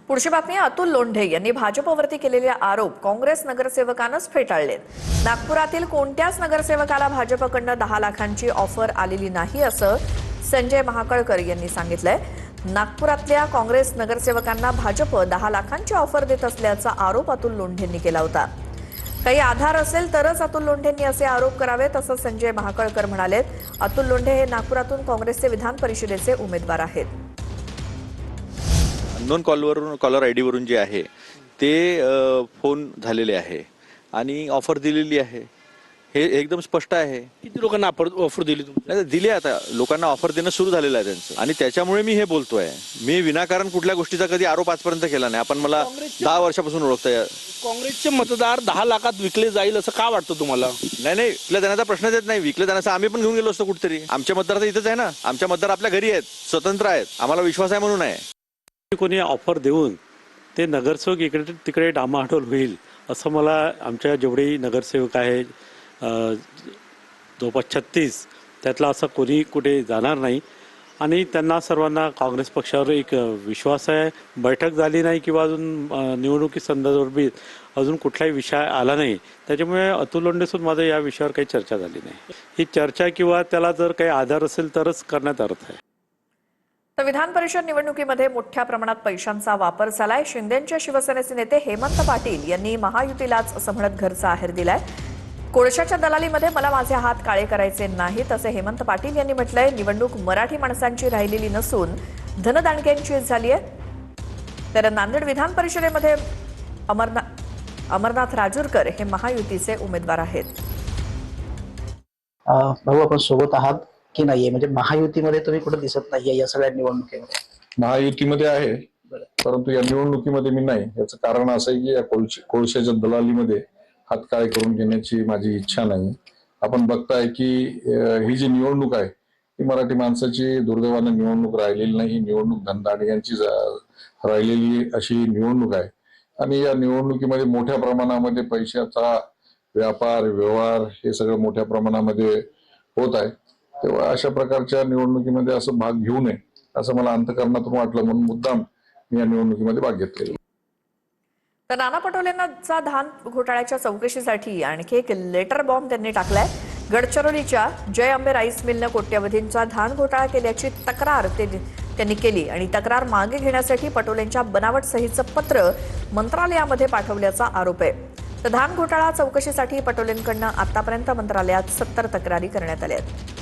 पुढची बातमी अतुल लोंढे यांनी भाजपवरती केलेले आरोप काँग्रेस नगरसेवकांनाच फेटाळलेत। नागपुरातील कोणत्याच नगरसेवकाला भाजपकडून 10 लाखांची ऑफर आलेली नाही असं संजय महाकळकर यांनी सांगितलंय। नागपुरातल्या काँग्रेस नगरसेवकांना भाजप 10 लाखांची ऑफर देत असल्याचा आरोप अतुल लोंढेंनी केला होता। काही आधार असेल तरच अतुल लोंढेंनी असे आरोप करावेत असं संजय महाकळकर म्हणाले। अतुल लोंढे हे नागपुरातून काँग्रेसचे विधान परिषदेचे उमेदवार आहेत। अननोन कॉलर आयडी वरून जे आहे ते फोन झालेले आहे आणि ऑफर दिलेली आहे। हे एकदम स्पष्ट आहे। किती लोकांना ऑफर दिली तुम्ही? दिली आता लोकांना ऑफर देणं सुरू झालेलं आहे त्यांचं आणि त्याच्यामुळे मी हे बोलतोय। मी विनाकारण कुठल्या गोष्टीचा कधी आरोप आजपर्यंत केला नाही। आपण मला 10 वर्षापासून ओळखताय। काँग्रेसचे मतदार 10 लाखात विकले जाईल असं का वाटतं तुम्हाला? नाही विकल्या जाण्याचा प्रश्नच येत नाही। विकल्या जाण्याचा आम्ही पण घेऊन गेलो असतो कुठेतरी। आमच्या मतदार तर इथेच आहे ना। आमच्या मतदार आपल्या घरी आहेत, स्वतंत्र आहेत, आम्हाला विश्वास आहे म्हणून आहे। कोणी ऑफर देऊन ते नगरसेवक इकडे तिकडे डामाडोल होईल असं मला आमच्या जेवढे नगरसेवक आहे जवळपास 36 त्यातला असं कोणी कुठे जाणार नाही आणि त्यांना सर्वांना काँग्रेस पक्षावर एक विश्वास आहे। बैठक झाली नाही किंवा अजून निवडणुकी संदर्भात अजून कुठलाही विषय आला नाही, त्याच्यामुळे अतुल लोंढेसोबत माझं या विषयावर काही चर्चा झाली नाही। ही चर्चा किंवा त्याला जर काही आधार असेल तरच करण्यात अर्थ आहे। तर विधान परिषद निवडणुकीमध्ये मोठ्या प्रमाणात पैशांचा वापर झालाय। शिंदेंच्या शिवसेनेचे नेते हेमंत पाटील यांनी महायुतीलाच असं म्हणत घरचा आहेर दिलाय। कोळशाच्या दलालीमध्ये मला माझे हात काळे करायचे नाहीत असे हेमंत पाटील यांनी म्हटलंय। निवडणूक मराठी माणसांची राहिलेली नसून धनदांडग्यांची झाली आहे। तर नांदेड विधान परिषदेमध्ये अमरनाथ राजूरकर हे महायुतीचे उमेदवार आहेत। भाऊ, आपण सोबत आहात की नाहीये? म्हणजे महायुतीमध्ये तुम्ही कुठे दिसत नाहीये या सगळ्या निवडणुकीमध्ये? महायुतीमध्ये आहे, परंतु या निवडणुकीमध्ये मी नाही। याचं कारण असं आहे की या कोळशाच्या दलालीमध्ये हात काळे करून घेण्याची माझी इच्छा नाही। आपण बघताय की ही जी निवडणूक आहे ती मराठी माणसाची दुर्दैवाने निवडणूक राहिलेली नाही। ही निवडणूक धनदांडग्यांची राहिलेली अशी निवडणूक आहे आणि या निवडणुकीमध्ये मोठ्या प्रमाणामध्ये पैशाचा व्यापार व्यवहार हे सगळं मोठ्या प्रमाणामध्ये होत आहे। तेव्हा अशा प्रकारच्या निवडणुकीमध्ये असं भाग घेऊ नये असं मला अंतःकरणातून वाटलं, म्हणून मुद्दाम मी या निवडणुकीमध्ये भाग घेतलेला। तर नाना पटोलेंचा धान घोटाळ्याच्या चौकशीसाठी आणखी एक लेटर बॉम्ब त्यांनी टाकलाय। गडचिरोलीच्या जय अंबे राईस मिलनं कोट्यवधींचा धान घोटाळा केल्याची तक्रार त्यांनी केली आणि तक्रार मागे घेण्यासाठी पटोलेंच्या बनावट सहीचं पत्र मंत्रालयामध्ये पाठवल्याचा आरोप आहे। तर धान घोटाळा चौकशीसाठी पटोलेंकडून आतापर्यंत मंत्रालयात 70 तक्रारी करण्यात आल्या आहेत।